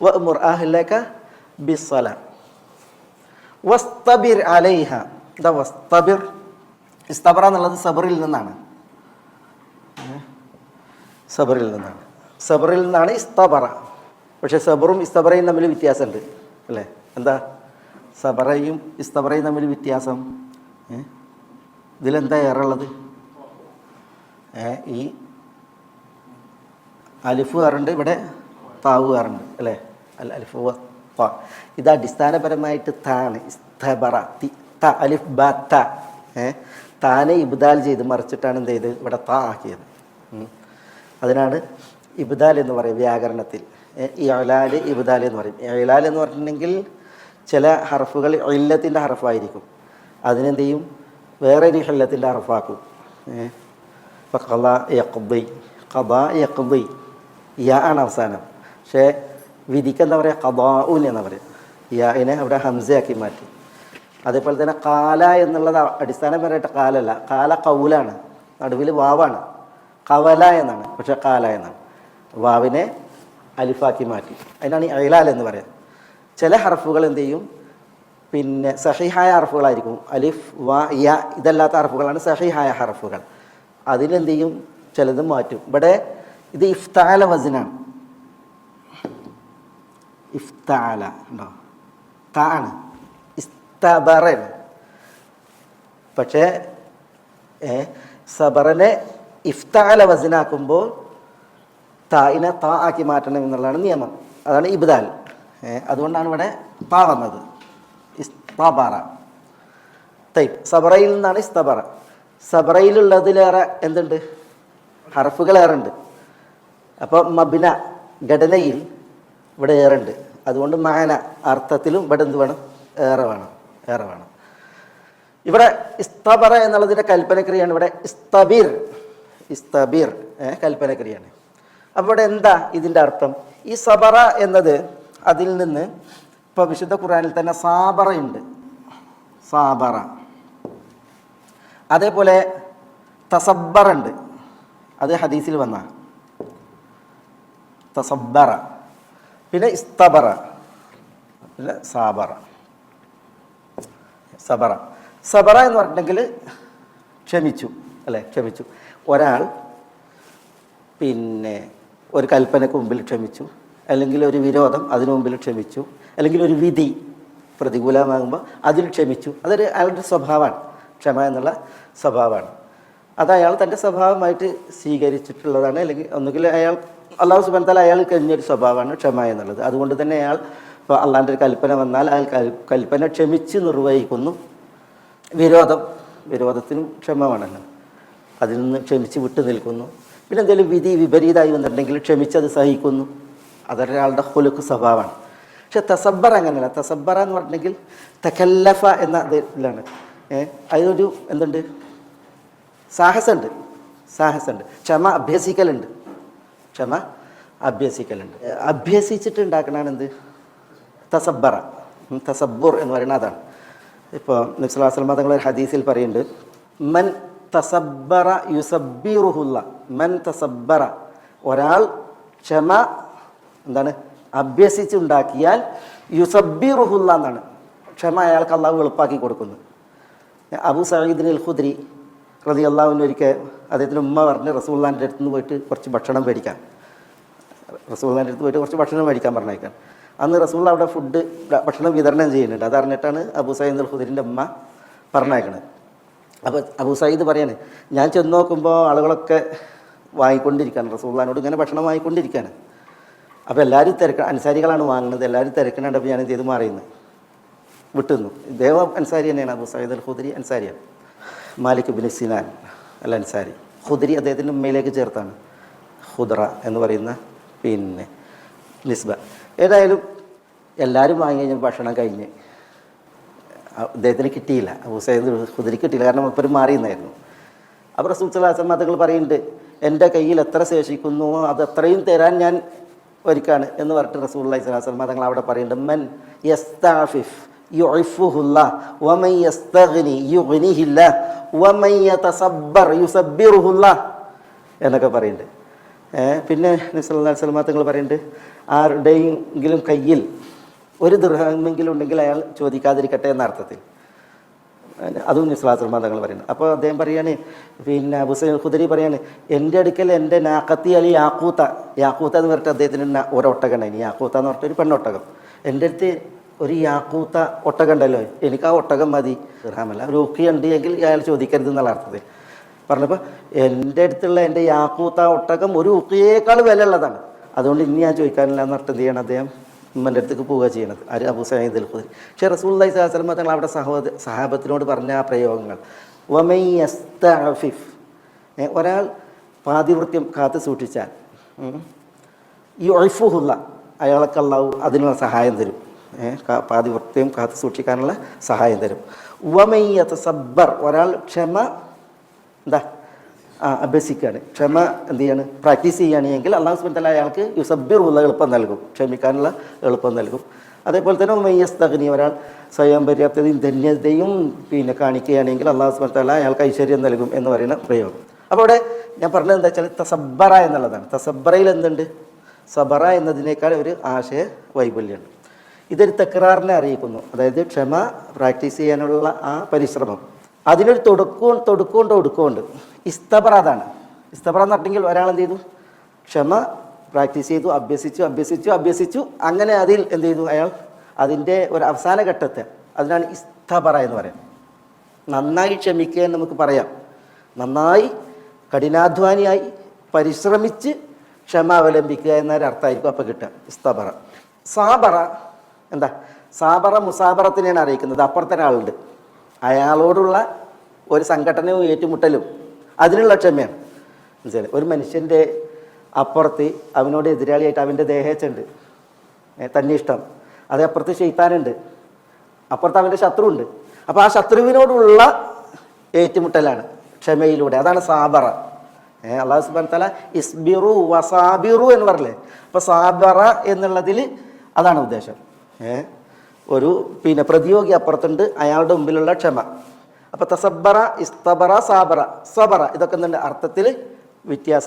വഅ്മുർ അഹ്ലക ബിസ്സലാ വസ്തബിർ അലൈഹ. ഇതാ വസ്തബിർ, ഇസ്തബറ എന്നുള്ളത് സബറിൽ നിന്നാണ്, സബറിൽ നിന്നാണ്, സബറിൽ നിന്നാണ് ഇസ്തബറ. പക്ഷേ സബറും ഇസ്തബറയും തമ്മിൽ വ്യത്യാസമുണ്ട് അല്ലേ? എന്താ സബറയും ഇസ്തബറയും തമ്മിൽ വ്യത്യാസം? ഇതിലെന്താ ഏറുള്ളത്? ഈ അലിഫ് കയറുണ്ട്, ഇവിടെ താവ് കയറുണ്ട് അല്ലേ? അലിഫ് ത. ഇത് അടിസ്ഥാനപരമായിട്ട് താണ്. ഇസ്തബറ ത അലിഫ് ബ ത. താനെ ഇബ്ദാൽ ചെയ്ത് മറിച്ചിട്ടാണ് എന്ത് ചെയ്ത് ഇവിടെ ത ആക്കിയത്. അതിനാണ് ഇബ്ദാൽ എന്ന് പറയും വ്യാകരണത്തിൽ. ഇഅ്ലാൽ ഇബ്ദാൽ എന്ന് പറയും. ഇഅ്ലാൽ എന്ന് പറഞ്ഞിട്ടുണ്ടെങ്കിൽ ചില ഹർഫുകൾ ഇല്ലത്തിൻ്റെ ഹർഫായിരിക്കും, അതിനെന്ത് ചെയ്യും വേറൊരു ഇല്ലത്തിൻ്റെ ഹർഫാക്കും. ഇപ്പോൾ ഖളാ യഖ്ദി, ഖളാ യഖ്ദി യാ ആണ് അവസാനം. പക്ഷേ വിധിക്ക് എന്താ പറയുക? ഖദാഉൻ എന്നാ പറയുക. യാഇനെ അവിടെ ഹംസയാക്കി മാറ്റി. അതേപോലെ തന്നെ കാല എന്നുള്ളത് അടിസ്ഥാനപരമായിട്ട് കാലല്ല, കാല കൗലാണ്, നടുവിൽ വാവാണ്, കവല എന്നാണ്, പക്ഷെ കാല എന്നാണ്. വാവിനെ അലിഫാക്കി മാറ്റി, അതിനാണ് ഇഅ്ലാൽ എന്ന് പറയുന്നത്. ചില ഹർഫുകൾ എന്ത് ചെയ്യും, പിന്നെ സഹീഹായ ഹർഫുകളായിരിക്കും. അലിഫ് വാ യ ഇതല്ലാത്ത ഹർഫുകളാണ് സഹീഹായ ഹർഫുകൾ. അതിലെന്ത് ചെയ്യും, ചിലത് മാറ്റും. ഇവിടെ ഇത് ഇഫ്താല വസ്നാണ്. ഇഫ്താല ഉണ്ടോ? താണ്. ഇസ്തബറൻ. പക്ഷേ സബറിനെ ഇഫ്താല വസ്നാക്കുമ്പോൾ തായിനെ താ ആക്കി മാറ്റണം എന്നുള്ളതാണ് നിയമം. അതാണ് ഇബ്ദാൽ. അതുകൊണ്ടാണ് ഇവിടെ താ വന്നത്. ഇസ്തബറ. തൈബ്. സബറയിൽ നിന്നാണ് ഇസ്തബറ. സബറയിലുള്ളതിലേറെ എന്തുണ്ട്? ഹർഫുകൾ ഏറുണ്ട്. അപ്പോൾ മബ്ന ഘടനയിൽ ഇവിടെ ഏറുണ്ട്. അതുകൊണ്ട് മാന അർത്ഥത്തിലും ഇവിടെ എന്ത് വേണം? ഏറെ വേണം, ഏറെ വേണം. ഇവിടെ ഇസ്തബറ എന്നുള്ളതിൻ്റെ കൽപ്പനക്രിയയാണ്. ഇവിടെ ഇസ്തബിർ, ഇസ്തബിർ കൽപ്പനക്രിയയാണ്. അപ്പോൾ ഇവിടെ എന്താ ഇതിൻ്റെ അർത്ഥം? ഈ സബറ എന്നത് അതിൽ നിന്ന് ഇപ്പോൾ വിശുദ്ധ ഖുർആനിൽ തന്നെ സാബറയുണ്ട്, സാബറ. അതേപോലെ തസബ്ബറുണ്ട്, അത് ഹദീസിൽ വന്ന തസബ്ബറ. പിന്നെ ഇസ്തബറ, പിന്നെ സാബറ. സബറ, സബറ എന്ന് പറഞ്ഞിട്ടുണ്ടെങ്കിൽ ക്ഷമിച്ചു അല്ലേ? ക്ഷമിച്ചു. ഒരാൾ പിന്നെ ഒരു കൽപ്പനയ്ക്ക് മുമ്പിൽ ക്ഷമിച്ചു, അല്ലെങ്കിൽ ഒരു വിരോധം അതിനു മുമ്പിൽ ക്ഷമിച്ചു, അല്ലെങ്കിൽ ഒരു വിധി പ്രതികൂലമാകുമ്പോൾ അതിൽ ക്ഷമിച്ചു. അതൊരു അയാളുടെ സ്വഭാവമാണ്, ക്ഷമ എന്നുള്ള സ്വഭാവമാണ്. അത് അയാൾ തൻ്റെ സ്വഭാവമായിട്ട് സ്വീകരിച്ചിട്ടുള്ളതാണ്. അല്ലെങ്കിൽ ഒന്നുകിൽ അയാൾ അള്ളാഹു സുബ്ഹാനഹു വ തആല അയാൾ കഴിഞ്ഞൊരു സ്വഭാവമാണ് ക്ഷമ എന്നുള്ളത്. അതുകൊണ്ട് തന്നെ അയാൾ ഇപ്പോൾ അള്ളാഹിൻ്റെ ഒരു കൽപ്പന വന്നാൽ അയാൾ കൽപ്പന ക്ഷമിച്ച് നിർവഹിക്കുന്നു. വിരോധത്തിനും ക്ഷമ വേണമല്ലോ, അതിൽ നിന്ന് ക്ഷമിച്ച് വിട്ടു നിൽക്കുന്നു. പിന്നെ എന്തെങ്കിലും വിധി വിപരീതമായി വന്നിട്ടുണ്ടെങ്കിൽ ക്ഷമിച്ചത് സഹിക്കുന്നു. അതൊരാളുടെ ഹുലുക്ക് സ്വഭാവമാണ്. പക്ഷെ തസബ്ബർ അങ്ങനെയല്ല. തസബ്ബറ എന്ന് പറഞ്ഞിട്ടുണ്ടെങ്കിൽ തകല്ലഫ എന്ന ഇതിലാണ്. അതിനൊരു എന്തുണ്ട്? സാഹസമുണ്ട്, സാഹസമുണ്ട്. ക്ഷമ അഭ്യസിക്കലുണ്ട്, ക്ഷമ അഭ്യസിക്കലുണ്ട്. അഭ്യസിച്ചിട്ട് ഉണ്ടാക്കണതാണ് എന്ത്? തസബ്ബറ. തസബ്ബുർ എന്ന് പറയുന്നത് അതാണ്. ഇപ്പോൾ നബി സല്ലല്ലാഹു അലൈഹി വസല്ലം തങ്ങൾ ഒരു ഹദീസിൽ പറയുന്നുണ്ട്, മൻ തസബ്ബറ യുസബ്ബിറുഹുല്ല. മൻ തസബ്ബറ, ഒരാൾ ക്ഷമ എന്താണ് അഭ്യസിച്ചുണ്ടാക്കിയാൽ യുസബ്ബിറുഹുല്ല എന്നാണ്. ക്ഷമ അയാൾക്ക് അള്ളാഹു എളുപ്പാക്കി കൊടുക്കുന്നു. അബൂ സഈദ് അൽ ഖുദ്രി റളിയല്ലാഹു അൻഹു ഒരിക്കൽ അദ്ദേഹത്തിൻ്റെ ഉമ്മ പറഞ്ഞ് റസൂലുള്ളാഹിൻ്റെ അടുത്ത് നിന്ന് പോയിട്ട് കുറച്ച് ഭക്ഷണം മേടിക്കാൻ, റസൂലുള്ളാഹിൻ്റെ അടുത്ത് പോയിട്ട് കുറച്ച് ഭക്ഷണം മേടിക്കാൻ പറഞ്ഞേക്കാൻ. അന്ന് റസൂലുള്ള അവിടെ ഭക്ഷണം വിതരണം ചെയ്യുന്നുണ്ട്. അതറിഞ്ഞിട്ടാണ് അബൂ സഈദ് അൽ ഖുദ്രിൻ്റെ ഉമ്മ പറഞ്ഞേക്കണത്. അപ്പോൾ അബൂ സഈദ് പറയാണ്, ഞാൻ ചെന്ന് നോക്കുമ്പോൾ ആളുകളൊക്കെ വാങ്ങിക്കൊണ്ടിരിക്കുകയാണ്, റസൂലുള്ളാഹിനോട് ഇങ്ങനെ ഭക്ഷണം വാങ്ങിക്കൊണ്ടിരിക്കുകയാണ്. അപ്പോൾ എല്ലാവരും അൻസാരികളാണ് വാങ്ങുന്നത്, എല്ലാവരും തിരക്കുന്നുണ്ട്. അപ്പോൾ ഞാൻ എന്ത് ചെയ്ത് മാറിയുന്നു, വിട്ടുന്നു. ഇദ്ദേഹം അൻസാരി തന്നെയാണ്, അബൂ സഈദ് അൽ ഖുദ്രി അൻസാരിയാണ്. മാലിക് ബിൻ സിനാൻ അൽ അൻസാരി. ഖുദ്രി അദ്ദേഹത്തിൻ്റെ ഉമ്മയിലേക്ക് ചേർത്താണ് ഖുദ്റ എന്ന് പറയുന്ന പിന്നെ നിസ്ബ. ഏതായാലും എല്ലാവരും വാങ്ങി കഴിഞ്ഞ ഭക്ഷണം കഴിഞ്ഞ് അദ്ദേഹത്തിന് കിട്ടിയില്ല, അബൂ സഈദ് ഖുദ്രി കിട്ടിയില്ല, കാരണം ഇപ്പം മാറിയെന്നായിരുന്നു. അപ്പോൾ റസൂൽ സ്വല്ലല്ലാഹു അലൈഹി വസല്ലം തങ്ങൾ പറയുന്നുണ്ട്, എൻ്റെ കയ്യിൽ എത്ര ശേഷിക്കുന്നുവോ അത് അത്രയും തരാൻ ഞാൻ ഒരുക്കാണ് എന്ന് പറഞ്ഞിട്ട് റസൂലുള്ളാഹി സ്വല്ലല്ലാഹു അലൈഹി വസല്ലം തങ്ങൾ അവിടെ പറയുന്നുണ്ട്, മൻ യസ്തഅഫിഫ് യുഇഫുഹുല്ലാഹ് വമൻ യസ്തഗ്നി യുഗ്നിഹില്ലാഹ് വമൻ യതസബ്ബർ യുസബ്ബിറുഹുല്ലാഹ് എന്നൊക്കെ പറയുന്നുണ്ട്. പിന്നെ നബി സല്ലല്ലാഹു അലൈഹി വസല്ലം തങ്ങൾ പറയുന്നുണ്ട്, ആരുടെയെങ്കിലും കയ്യിൽ ഒരു ദിർഹമെങ്കിലും ഉണ്ടെങ്കിൽ അയാൾ ചോദിക്കാതിരിക്കട്ടെ എന്ന അർത്ഥത്തിൽ. അതും ഇസ്ലാത്തുൽ മതങ്ങൾ പറയുന്നത്. അപ്പോൾ അദ്ദേഹം പറയാണ്, പിന്നെ അബൂ സഈദ് ഖുദരി പറയാണ്, എൻ്റെ അടുക്കൽ എൻ്റെ നാക്കത്തി അലി യാക്കൂത്ത എന്ന് പറഞ്ഞിട്ട് അദ്ദേഹത്തിന് ഒരൊട്ടകം ഉണ്ടായി. യാക്കൂത്ത എന്ന് പറഞ്ഞിട്ട് ഒരു പെണ്ണൊട്ടകം. എൻ്റെ അടുത്ത് ഒരു യാക്കൂത്ത ഒട്ടകം ഉണ്ടല്ലോ, എനിക്ക് ആ ഒട്ടകം മതി, ദിർഹമല്ല, ഒരു ഉക്കിയുണ്ട് എങ്കിൽ അയാൾ ചോദിക്കരുത് എന്നുള്ള അർത്ഥത്തിൽ പറഞ്ഞപ്പോൾ, എൻ്റെ അടുത്തുള്ള എൻ്റെ യാക്കൂത്ത ഒട്ടകം ഒരു ഉക്കിയേക്കാൾ വില ഉള്ളതാണ്, അതുകൊണ്ട് ഇനി ഞാൻ ചോദിക്കാനില്ല എന്ന് പറഞ്ഞിട്ട് എന്ത് ചെയ്യണം, അദ്ദേഹം ഉമ്മൻ്റെ അടുത്തേക്ക് പോവുക ചെയ്യണത്. ആര്? അബൂ സഈദ് അൽ ഖുദരി. പക്ഷേ റസൂലുള്ളാഹി സ്വല്ലല്ലാഹു അലൈഹി വസല്ലം തങ്ങൾ അവിടെ സഹാബത്തിനോട് പറഞ്ഞ ആ പ്രയോഗങ്ങൾ, വമൻ യസ്തഅഫിഫ്, ഒരാൾ പാതിവൃത്യം കാത്തു സൂക്ഷിച്ചാൽ യുഅഫുഹുല്ല, അയാൾക്ക് അല്ലാഹു അതിനുള്ള സഹായം തരും. പാതിവൃത്യം കാത്തു സൂക്ഷിക്കാനുള്ള സഹായം തരും. വമൻ യതസബ്ബർ, ഒരാൾ ക്ഷമ അഭ്യസിക്കുകയാണ്, ക്ഷമ എന്ത് ചെയ്യാണ്, പ്രാക്ടീസ് ചെയ്യുകയാണെങ്കിൽ അല്ലാഹു സുബ്ഹാനഹു വ തആല അയാൾക്ക് യുസബ്ബിറുള്ള എളുപ്പം നൽകും, ക്ഷമിക്കാനുള്ള എളുപ്പം നൽകും. അതേപോലെ തന്നെ ഉമയ്യസ്തഗ്നി, ഒരാൾ സ്വയം പര്യാപ്തതയും ധന്യതയും പിന്നെ കാണിക്കുകയാണെങ്കിൽ അല്ലാഹു സുബ്ഹാനഹു വ തആല അയാൾക്ക് ഐശ്വര്യം നൽകും എന്ന് പറയുന്ന പ്രയോഗം. അപ്പോൾ അവിടെ ഞാൻ പറഞ്ഞത് എന്താ വെച്ചാൽ തസബ്ബറ എന്നുള്ളതാണ്. തസബ്ബറയിൽ എന്തുണ്ട്? സബറ എന്നതിനേക്കാൾ ഒരു ആശയ വൈപുല്യമുണ്ട്. ഇതൊരു തക്റാറിനെ അറിയിക്കുന്നു, അതായത് ക്ഷമ പ്രാക്ടീസ് ചെയ്യാനുള്ള ആ പരിശ്രമം, അതിനൊരു ഒടുക്കമുണ്ട്. ഇസ്തബറ, അതാണ് ഇസ്തബറ എന്ന് പറഞ്ഞെങ്കിൽ ഒരാൾ എന്ത് ചെയ്തു, ക്ഷമ പ്രാക്ടീസ് ചെയ്തു, അഭ്യസിച്ചു, അങ്ങനെ അതിൽ എന്ത് ചെയ്തു, അയാൾ അതിൻ്റെ ഒരു അവസാന ഘട്ടത്തെ, അതിനാണ് ഇസ്തബറ എന്ന് പറയുന്നത്. നന്നായി ക്ഷമിക്കുക എന്ന് നമുക്ക് പറയാം, നന്നായി കഠിനാധ്വാനിയായി പരിശ്രമിച്ച് ക്ഷമ അവലംബിക്കുക എന്നൊരർത്ഥമായിരിക്കും അപ്പോൾ കിട്ടുക ഇസ്തബറ. സാബറ എന്താ? സാബറ മുസാബറത്തിനെയാണ് അറിയിക്കുന്നത്. അപ്പുറത്തെ ഒരാളുണ്ട്, അയാളോടുള്ള ഒരു സംഘടനയും ഏറ്റുമുട്ടലും അതിനുള്ള ക്ഷമയാണ്. മനസ്സിലായി? ഒരു മനുഷ്യൻ്റെ അപ്പുറത്ത് അവനോട് എതിരാളിയായിട്ട് അവൻ്റെ ദേഹേച്ചുണ്ട്, തന്നിഷ്ടം, അതേപ്പുറത്ത് ശൈത്താനുണ്ട്, അപ്പുറത്ത് അവൻ്റെ ശത്രുവുണ്ട്. അപ്പോൾ ആ ശത്രുവിനോടുള്ള ഏറ്റുമുട്ടലാണ് ക്ഷമയിലൂടെ, അതാണ് സാബറ. അല്ലാഹു സുബ്ഹാനഹു വ തആല ഇസ്ബിറു വസാബിറു എന്ന് പറഞ്ഞില്ലേ, അപ്പോൾ സാബറ എന്നുള്ളതിൽ അതാണ് ഉദ്ദേശം. ഒരു പിന്നെ പ്രതിയോഗി അപ്പുറത്തുണ്ട്, അയാളുടെ മുമ്പിലുള്ള ക്ഷമ. അപ്പോൾ തസബ്ബറ, ഇസ്തബറ, സാബറ, സബറ, ഇതൊക്കെ എന്തുണ്ട് അർത്ഥത്തിൽ വ്യത്യാസമുണ്ട്.